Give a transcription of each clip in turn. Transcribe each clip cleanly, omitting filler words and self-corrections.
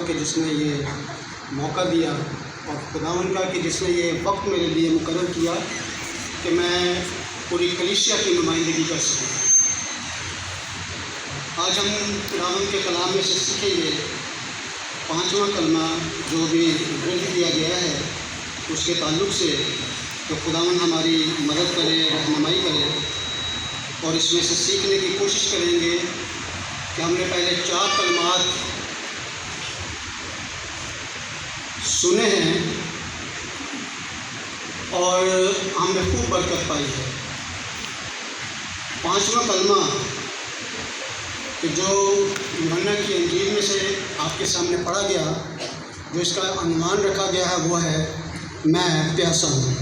کہ جس نے یہ موقع دیا، اور خداوند کا کہ جس نے یہ وقت میرے لیے مقرر کیا کہ میں پوری کلیسیا کی نمائندگی کر سکوں۔ آج ہم خداوند کے کلام میں سے سیکھیں گے 5واں کلمہ جو بھی گرنتھ کیا گیا ہے اس کے تعلق سے، تو خداوند ہماری مدد کرے، رہنمائی کرے، اور اس میں سے سیکھنے کی کوشش کریں گے کہ ہم نے پہلے 4 کلمات سنے ہیں اور ہم نے خوب برکت پائی ہے۔ 5واں کلمہ کہ جو یوحنا کی انجیل میں سے آپ کے سامنے پڑھا گیا، جو اس کا عنوان رکھا گیا ہے، وہ ہے میں پیاسا ہوں۔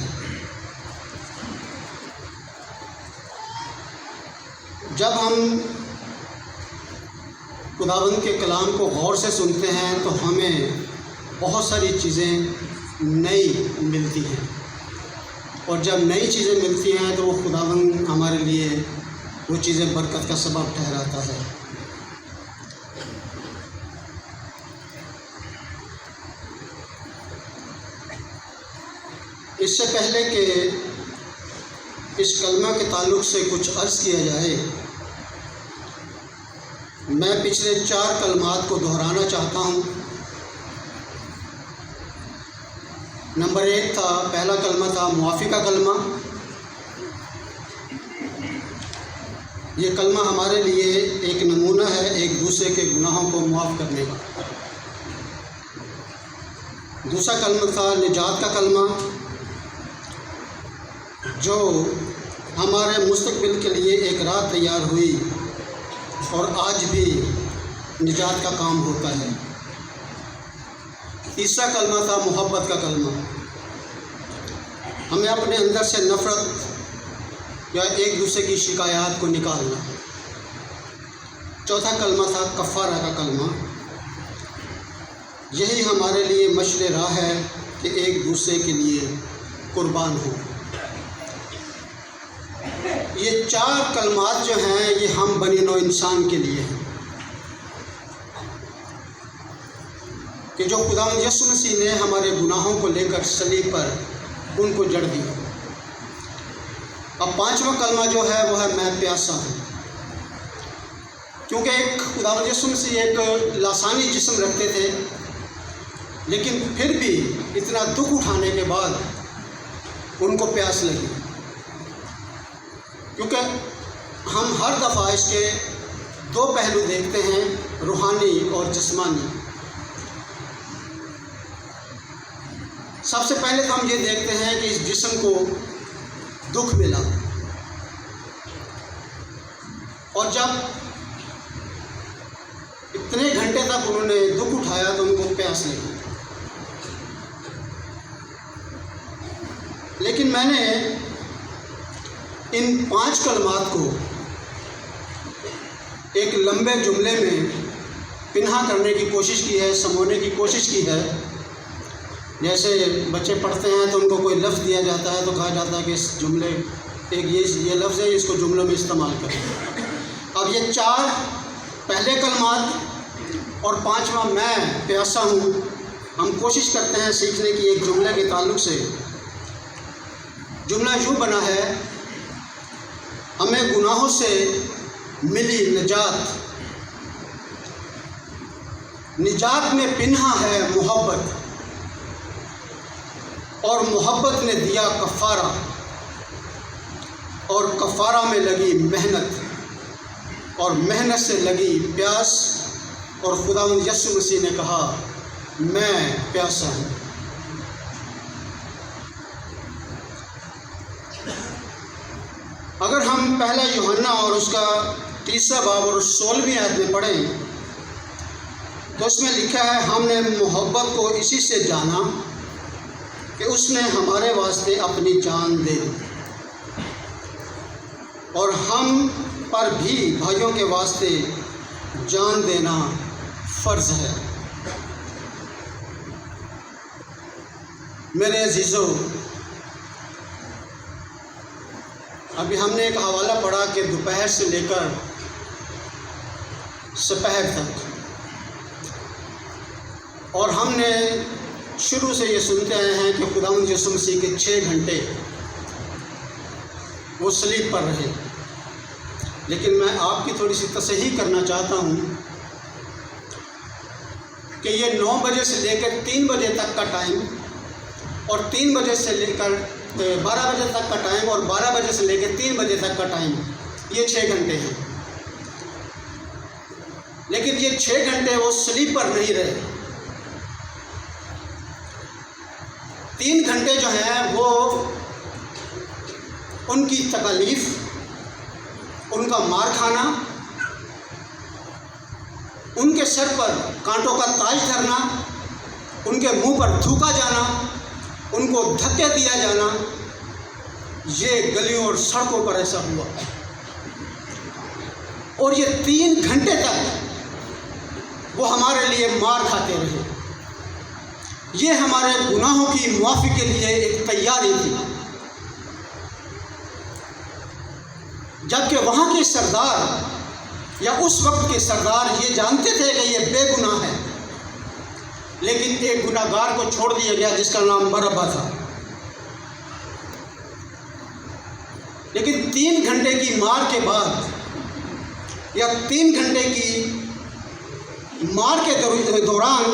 جب ہم خداوند کے کلام کو غور سے سنتے ہیں تو ہمیں بہت ساری چیزیں نئی ملتی ہیں، اور جب نئی چیزیں ملتی ہیں تو وہ خداوند ہمارے لیے وہ چیزیں برکت کا سبب ٹھہراتا ہے۔ اس سے پہلے کہ اس کلمہ کے تعلق سے کچھ عرض کیا جائے، میں پچھلے 4 کلمات کو دہرانا چاہتا ہوں۔ نمبر 1 تھا، پہلا کلمہ تھا معافی کا کلمہ۔ یہ کلمہ ہمارے لیے ایک نمونہ ہے ایک دوسرے کے گناہوں کو معاف کرنے کا۔ دوسرا کلمہ تھا نجات کا کلمہ، جو ہمارے مستقبل کے لیے ایک راہ تیار ہوئی اور آج بھی نجات کا کام ہوتا ہے۔ تیسرا کلمہ تھا محبت کا کلمہ، ہمیں اپنے اندر سے نفرت یا ایک دوسرے کی شکایات کو نکالنا۔ چوتھا کلمہ تھا کفارہ کا کلمہ، یہی ہمارے لیے مشعل راہ ہے کہ ایک دوسرے کے لیے قربان ہو۔ یہ 4 کلمات جو ہیں یہ ہم بنی نوع انسان کے لیے ہیں کہ جو خداوند یسوع مسیح نے ہمارے گناہوں کو لے کر صلیب پر ان کو جڑ دیا۔ اب 5واں کلمہ جو ہے وہ ہے میں پیاسا ہوں، کیونکہ ایک خداوند یسوع مسیح ایک لسانی جسم رکھتے تھے، لیکن پھر بھی اتنا دکھ اٹھانے کے بعد ان کو پیاس لگی، کیونکہ ہم ہر دفعہ اس کے 2 پہلو دیکھتے ہیں، روحانی اور جسمانی۔ سب سے پہلے تو ہم یہ دیکھتے ہیں کہ اس جسم کو دکھ ملا، اور جب اتنے گھنٹے تک انہوں نے دکھ اٹھایا تو ان کو پیاس لگی۔ لیکن میں نے ان 5 کلمات کو ایک لمبے جملے میں پنہا کرنے کی کوشش کی ہے، سمونے کی کوشش کی ہے۔ جیسے بچے پڑھتے ہیں تو ان کو کوئی لفظ دیا جاتا ہے تو کہا جاتا ہے کہ اس جملے ایک یہ لفظ ہے، اس کو جملوں میں استعمال کریں۔ اب یہ 4 پہلے کلمات اور 5واں میں پیاسا ہوں، ہم کوشش کرتے ہیں سیکھنے کی ایک جملے کے تعلق سے۔ جملہ یوں بنا ہے، ہمیں گناہوں سے ملی نجات، نجات میں پنہا ہے محبت، اور محبت نے دیا کفارہ، اور کفارہ میں لگی محنت، اور محنت سے لگی پیاس، اور خداوند یسوع مسیح نے کہا میں پیاسا ہوں۔ اگر ہم پہلا یوحنا اور اس کا 3 باب اور 16ویں آیت میں پڑھیں تو اس میں لکھا ہے، ہم نے محبت کو اسی سے جانا کہ اس نے ہمارے واسطے اپنی جان دے دی، اور ہم پر بھی بھائیوں کے واسطے جان دینا فرض ہے۔ میرے عزیزو، ابھی ہم نے ایک حوالہ پڑھا کہ دوپہر سے لے کر سپہر تک اور ہم نے شروع سے یہ سنتے آئے ہیں کہ خداوند یسوع مسیح کے 6 گھنٹے وہ صلیب پر رہے، لیکن میں آپ کی تھوڑی سی تصحیح کرنا چاہتا ہوں کہ یہ 9 بجے سے لے کر 3 بجے تک کا ٹائم اور 3 بجے سے لے کر 12 بجے تک کا ٹائم اور 12 بجے سے لے کر 3 بجے تک کا ٹائم، یہ 6 گھنٹے ہیں، لیکن یہ 6 گھنٹے وہ صلیب پر نہیں رہے۔ 3 گھنٹے جو ہیں وہ ان کی تکالیف، ان کا مار کھانا، ان کے سر پر کانٹوں کا تاج دھرنا، ان کے منہ پر تھوکا جانا، ان کو دھکے دیا جانا، یہ گلیوں اور سڑکوں پر ایسا ہوا، اور یہ 3 گھنٹے تک وہ ہمارے لیے مار کھاتے رہے۔ یہ ہمارے گناہوں کی معافی کے لیے ایک تیاری تھی، جبکہ وہاں کے سردار یا اس وقت کے سردار یہ جانتے تھے کہ یہ بے گناہ ہے، لیکن ایک گناہ گار کو چھوڑ دیا گیا جس کا نام برابا تھا۔ لیکن 3 گھنٹے کی مار کے بعد یا 3 گھنٹے کی مار کے دوران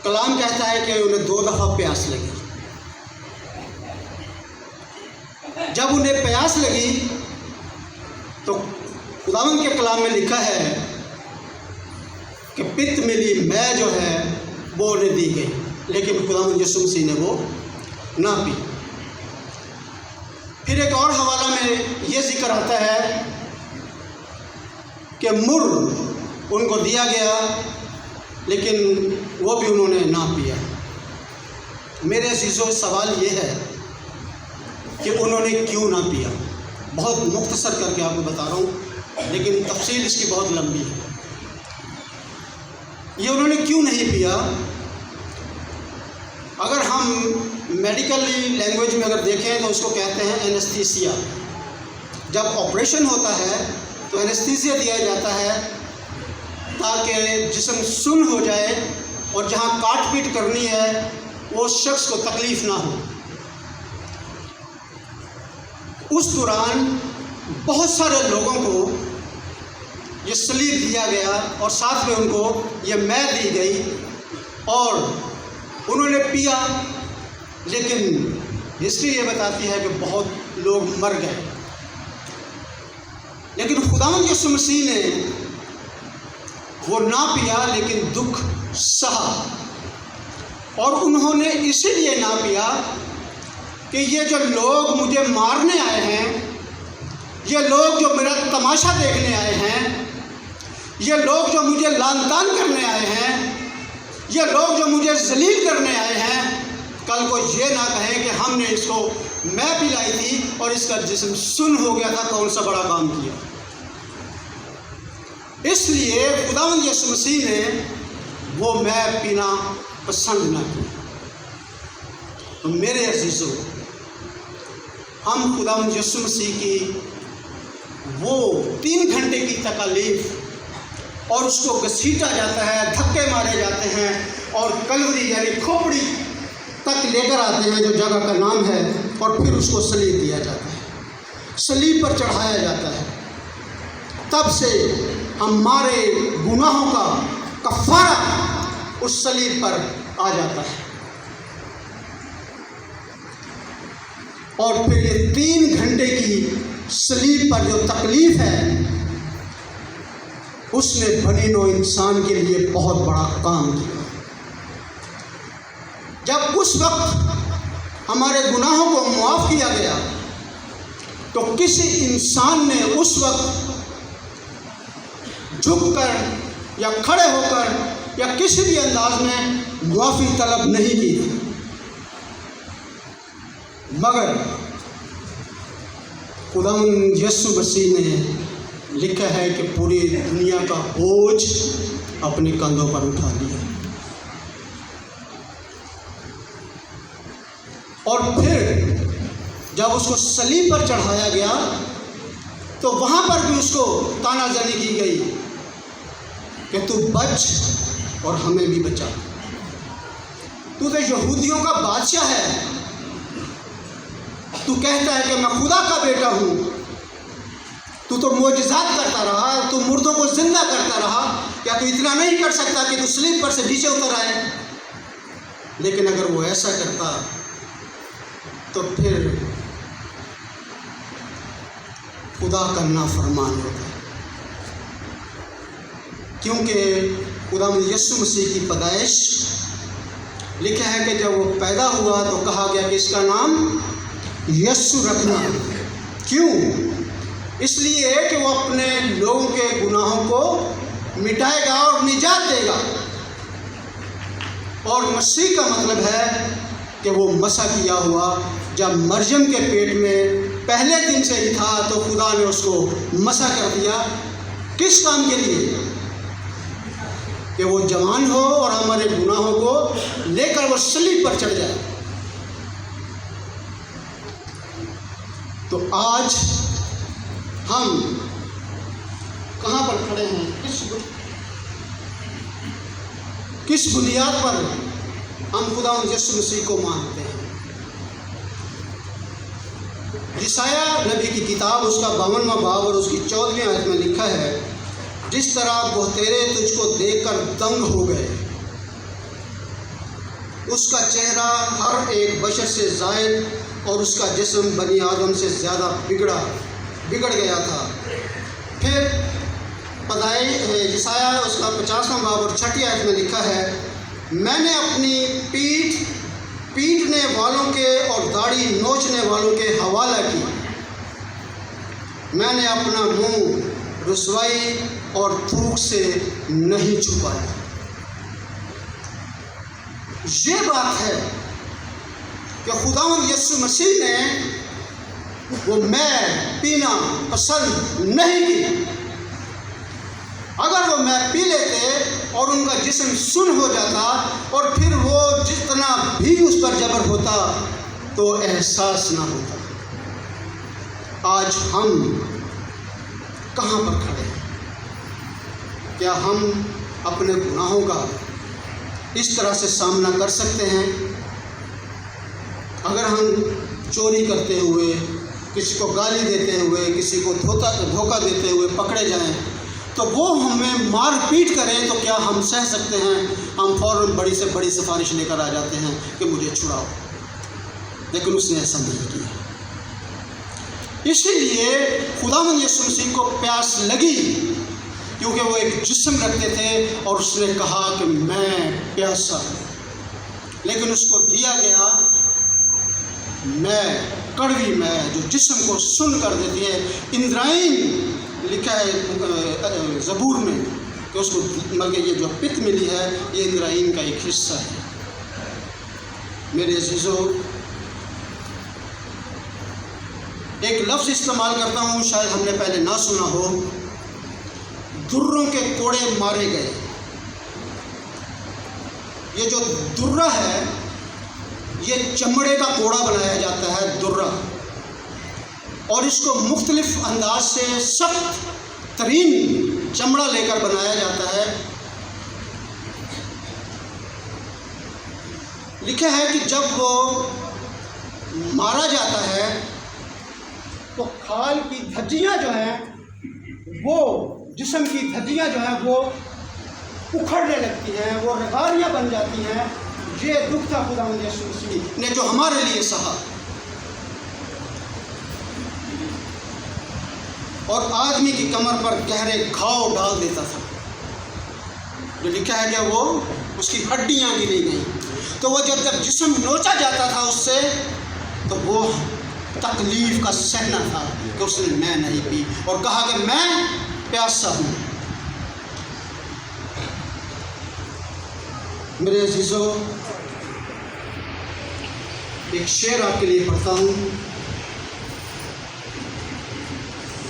کلام کہتا ہے کہ انہیں 2 دفعہ پیاس لگی۔ جب انہیں پیاس لگی تو خداوند کے کلام میں لکھا ہے کہ پت ملی میں جو ہے وہ انہیں دی گئی، لیکن خداوند یسوع مسیح نے وہ نہ پی۔ پھر ایک اور حوالہ میں یہ ذکر آتا ہے کہ مر ان کو دیا گیا، لیکن وہ بھی انہوں نے نہ پیا۔ میرے عزیزو، سوال یہ ہے کہ انہوں نے کیوں نہ پیا؟ بہت مختصر کر کے آپ کو بتا رہا ہوں، لیکن تفصیل اس کی بہت لمبی ہے۔ یہ انہوں نے کیوں نہیں پیا؟ اگر ہم میڈیکل لینگویج میں اگر دیکھیں تو اس کو کہتے ہیں اینستھیسیا۔ جب آپریشن ہوتا ہے تو اینستھیسیا دیا جاتا ہے تاکہ جسم سن ہو جائے اور جہاں کاٹ پیٹ کرنی ہے وہ شخص کو تکلیف نہ ہو۔ اس دوران بہت سارے لوگوں کو یہ صلیب دیا گیا اور ساتھ میں ان کو یہ مے دی گئی اور انہوں نے پیا، لیکن ہسٹری یہ بتاتی ہے کہ بہت لوگ مر گئے۔ لیکن خداوند یسوع مسیح نے وہ نہ پیا، لیکن دکھ سہا، اور انہوں نے اسی لیے نہ پیا کہ یہ جو لوگ مجھے مارنے آئے ہیں، یہ لوگ جو میرا تماشا دیکھنے آئے ہیں، یہ لوگ جو مجھے لعن طعن کرنے آئے ہیں، یہ لوگ جو مجھے ذلیل کرنے آئے ہیں، کل کو یہ نہ کہیں کہ ہم نے اس کو میں پلائی تھی اور اس کا جسم سن ہو گیا تھا، کون سا بڑا کام کیا۔ اس لیے خداوند یسوع مسیح نے وہ میں پینا پسند نہ کیا۔ تو میرے عزیزو، ہم خداوند یسوع مسیح کی وہ 3 گھنٹے کی تکالیف اور اس کو گھسیٹا جاتا ہے، دھکے مارے جاتے ہیں اور کلوری یعنی کھوپڑی تک لے کر آتے ہیں جو جگہ کا نام ہے، اور پھر اس کو صلیب دیا جاتا ہے، صلیب پر چڑھایا جاتا ہے۔ تب سے ہمارے گناہوں کا کفارہ اس صلیب پر آ جاتا ہے، اور پھر یہ 3 گھنٹے کی صلیب پر جو تکلیف ہے اس نے بنی نوع انسان کے لیے بہت بڑا کام کیا۔ جب اس وقت ہمارے گناہوں کو معاف کیا گیا تو کسی انسان نے اس وقت جھک کر یا کھڑے ہو کر یا کسی بھی انداز میں معافی طلب نہیں کی، مگر خداوند یسوع مسیح نے لکھا ہے کہ پوری دنیا کا بوجھ اپنے کندھوں پر اٹھا لیا، اور پھر جب اس کو صلیب پر چڑھایا گیا تو وہاں پر بھی اس کو تانا زنی کی گئی کہ تو بچ اور ہمیں بھی بچا۔ تو یہودیوں کا بادشاہ ہے، تو کہتا ہے کہ میں خدا کا بیٹا ہوں، تو معجزات کرتا رہا، تو مردوں کو زندہ کرتا رہا، کیا تو اتنا نہیں کر سکتا کہ تو صلیب پر سے نیچے اتر آئے؟ لیکن اگر وہ ایسا کرتا تو پھر خدا کا نافرمان ہوتا، کیونکہ خدا یسوع مسیح کی پیدائش لکھا ہے کہ جب وہ پیدا ہوا تو کہا گیا کہ اس کا نام یسوع رکھنا۔ کیوں؟ اس لیے کہ وہ اپنے لوگوں کے گناہوں کو مٹائے گا اور نجات دے گا، اور مسیح کا مطلب ہے کہ وہ مسح کیا ہوا۔ جب مریم کے پیٹ میں پہلے دن سے ہی تھا تو خدا نے اس کو مسح کر دیا۔ کس کام کے لیے؟ کہ وہ جوان ہو اور ہمارے گناہوں کو لے کر وہ صلیب پر چڑھ جائے۔ تو آج ہم کہاں پر کھڑے ہیں؟ کس بنیاد پر ہم خدا یسوع مسیح کو مانتے ہیں؟ یسایہ نبی کی کتاب اس کا 52واں باب اور اس کی 14ویں آیت میں لکھا ہے، جس طرح بہتیرے تجھ کو دیکھ کر دنگ ہو گئے، اس کا چہرہ ہر ایک بشر سے زائد اور اس کا جسم بنی آدم سے زیادہ بگڑ گیا تھا۔ پھر یسایہ اس کا 50واں باب اور 6 آیت میں لکھا ہے، میں نے اپنی پیٹنے والوں کے اور داڑھی نوچنے والوں کے حوالہ کی، میں نے اپنا منہ رسوائی اور تھوک سے نہیں چھپایا۔ یہ بات ہے کہ خداوند یسوع مسیح نے وہ میں پینا پسند نہیں کی۔ اگر وہ میں پی لیتے اور ان کا جسم سن ہو جاتا اور پھر وہ جتنا بھی اس پر جبر ہوتا تو احساس نہ ہوتا۔ آج ہم کہاں پر کھڑے ہیں؟ کیا ہم اپنے گناہوں کا اس طرح سے سامنا کر سکتے ہیں؟ اگر ہم چوری کرتے ہوئے، کسی کو گالی دیتے ہوئے، کسی کو دھوکہ دیتے ہوئے پکڑے جائیں تو وہ ہمیں مار پیٹ کریں تو کیا ہم سہ سکتے ہیں؟ ہم فوراً بڑی سے بڑی سفارش لے کر آ جاتے ہیں کہ مجھے چھڑاؤ، لیکن اس نے ایسا نہیں کیا۔ اسی لیے خداوند یسوع مسیح کو پیاس لگی، کیونکہ وہ ایک جسم رکھتے تھے اور اس نے کہا کہ میں پیاسا ہوں، لیکن اس کو دیا گیا میں کڑوی میں جو جسم کو سن کر دیتی ہے۔ اندرائن لکھا ہے زبور میں کہ اس کو مگر یہ جو پت ملی ہے یہ اندرائن کا ایک حصہ ہے۔ میرے عزیزو، ایک لفظ استعمال کرتا ہوں، شاید ہم نے پہلے نہ سنا ہو، دروں کے کوڑے مارے گئے۔ یہ جو درہ ہے یہ چمڑے کا کوڑا بنایا جاتا ہے، درہ، اور اس کو مختلف انداز سے سخت ترین چمڑا لے کر بنایا جاتا ہے۔ لکھا ہے کہ جب وہ مارا جاتا ہے تو کھال کی دھجیاں جو ہیں وہ جسم کی دھجیاں جو ہیں وہ اکھڑنے لگتی ہیں، وہ رگاریاں بن جاتی ہیں۔ یہ دکھ تھا خداوند یسوع مسیح نے جو ہمارے لیے سہا، اور آدمی کی کمر پر گہرے گھاؤ ڈال دیتا تھا، جو لکھا ہے کہ وہ اس کی ہڈیاں گری گئیں۔ تو وہ جب جسم نوچا جاتا تھا اس سے تو وہ تکلیف کا سہنا تھا کہ اس نے میں نہیں پی، اور کہا کہ میں پیاسا ہوں۔ میرے عزیزو، ایک شعر آپ کے لیے پڑھتا ہوں۔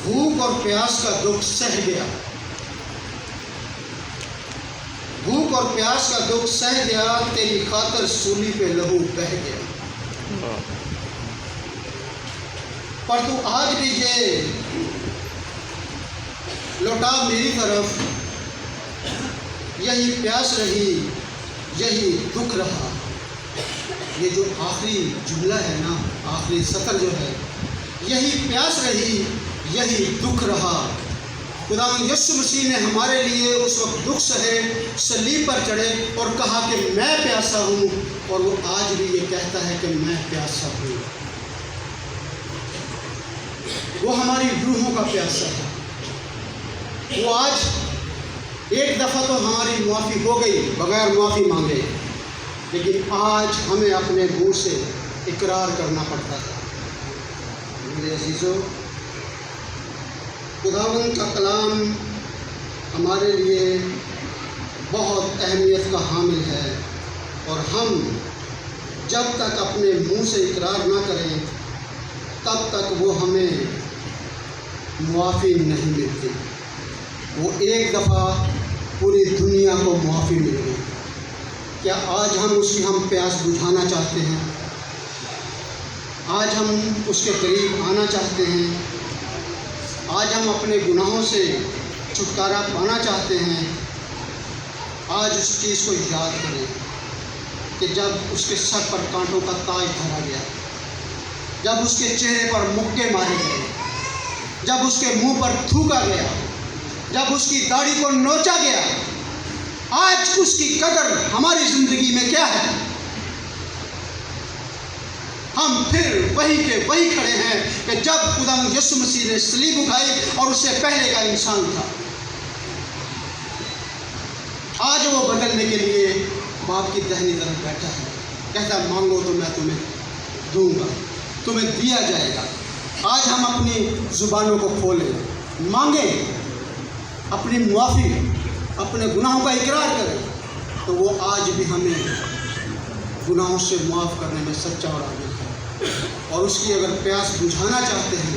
بھوک اور پیاس کا دکھ سہ گیا، بھوک اور پیاس کا دکھ سہ گیا، تیری خاطر سولی پہ لہو بہہ گیا، پر تو آج بھی یہ لوٹا میری طرف، یہی پیاس رہی یہی دکھ رہا. یہ جو آخری جملہ ہے نا، آخری سطر جو ہے، یہی پیاس رہی یہی دکھ رہا. خداوند یسوع مسیح نے ہمارے لیے اس وقت دکھ سہے، صلیب پر چڑھے اور کہا کہ میں پیاسا ہوں، اور وہ آج بھی یہ کہتا ہے کہ میں پیاسا ہوں. وہ ہماری روحوں کا پیاسا ہے. وہ آج ایک دفعہ تو ہماری معافی ہو گئی بغیر معافی مانگے، لیکن آج ہمیں اپنے منہ سے اقرار کرنا پڑتا ہے. میرے عزیزو، خداوند کا کلام ہمارے لیے بہت اہمیت کا حامل ہے، اور ہم جب تک اپنے منہ سے اقرار نہ کریں تب تک وہ ہمیں معافی نہیں ملتی. وہ ایک دفعہ پوری دنیا کو معافی مل گئی. کیا آج ہم اس کی پیاس بجھانا چاہتے ہیں؟ آج ہم اس کے قریب آنا چاہتے ہیں؟ آج ہم اپنے گناہوں سے چھٹکارا پانا چاہتے ہیں؟ آج اس چیز کو یاد کریں کہ جب اس کے سر پر کانٹوں کا تاج دھرا گیا، جب اس کے چہرے پر مکے مارے گئے، جب اس کے منہ پر تھوکا گیا، جب اس کی داڑھی کو نوچا گیا، آج اس کی قدر ہماری زندگی میں کیا ہے؟ ہم پھر وہی کے وہی کھڑے ہیں کہ جب خداوند یسوع مسیح نے صلیب اٹھائی اور اس سے پہلے کا انسان تھا. آج وہ بدلنے کے لیے باپ کی دہنی طرف بیٹھا ہے، کہتا مانگو تو میں تمہیں دوں گا، تمہیں دیا جائے گا. آج ہم اپنی زبانوں کو کھولیں، مانگیں اپنی معافی، اپنے گناہوں کا اقرار کریں، تو وہ آج بھی ہمیں گناہوں سے معاف کرنے میں سچا اور عادل ہے. اور اس کی اگر پیاس بجھانا چاہتے ہیں